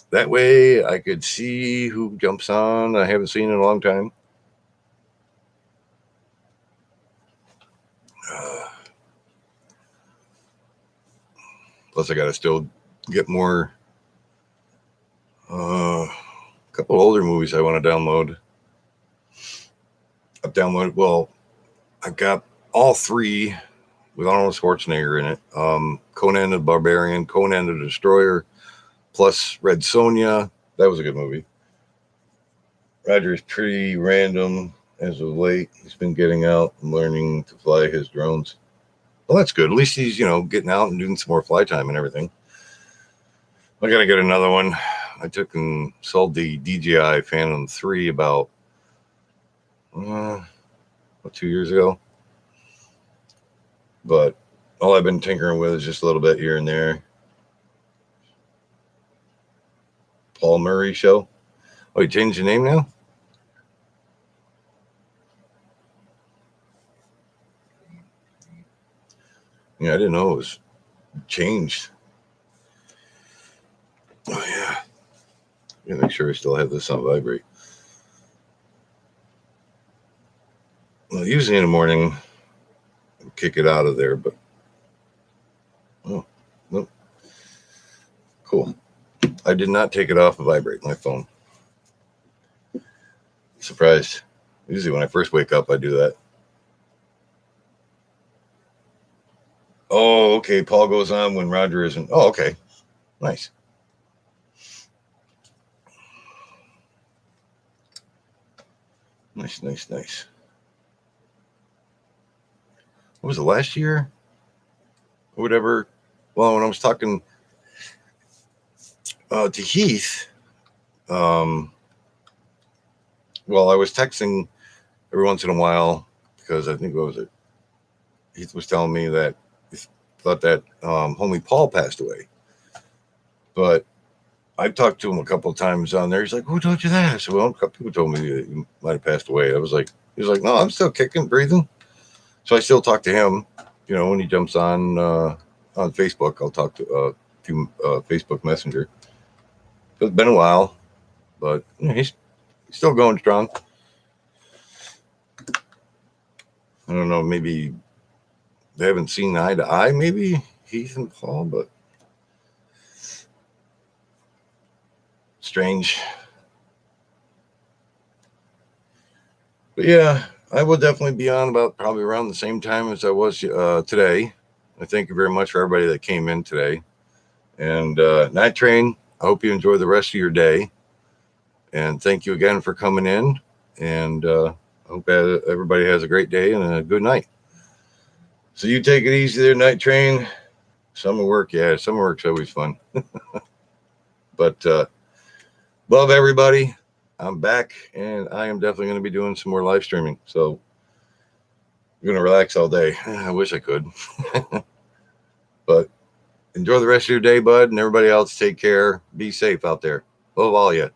That way I could see who jumps on. I haven't seen in a long time. Plus, I got to still get more. A couple older movies I want to download. I've got all three with Arnold Schwarzenegger in it. Conan the Barbarian, Conan the Destroyer, plus Red Sonja. That was a good movie. Roger is pretty random as of late. He's been getting out and learning to fly his drones. Well, that's good. At least he's, getting out and doing some more fly time and everything. I got to get another one. I took and sold the DJI Phantom 3 about 2 years ago. But all I've been tinkering with is just a little bit here and there. Paul Murray Show. Oh, you changed your name now? Yeah, I didn't know it was changed. Oh, yeah. Gotta make sure I still have this on vibrate. Well, usually in the morning, I'll kick it out of there, but oh, nope. Cool. I did not take it off of vibrate, my phone. Surprised. Usually when I first wake up, I do that. Oh, okay. Paul goes on when Roger isn't. Oh, okay. Nice. Nice. What was it, last year? Or whatever. Well, when I was talking to Heath, I was texting every once in a while because I think, what was it? Heath was telling me that he thought that homie Paul passed away. But I talked to him a couple of times on there. He's like, "Who told you that?" I said, "Well, a couple people told me you might have passed away." He was like, "No, I'm still kicking, breathing." So I still talk to him. When he jumps on Facebook, I'll talk to Facebook Messenger. It's been a while, but he's still going strong. I don't know, maybe they haven't seen eye to eye, maybe Heath and Paul, but strange. But yeah, I will definitely be on about probably around the same time as I was today. I thank you very much for everybody that came in today. And Night Train, I hope you enjoy the rest of your day. And thank you again for coming in. And I hope everybody has a great day and a good night. So you take it easy there, Night Train. Summer work's always fun. But love everybody. I'm back, and I am definitely going to be doing some more live streaming. So I'm going to relax all day. I wish I could. But enjoy the rest of your day, bud, and everybody else, take care. Be safe out there. Love all you.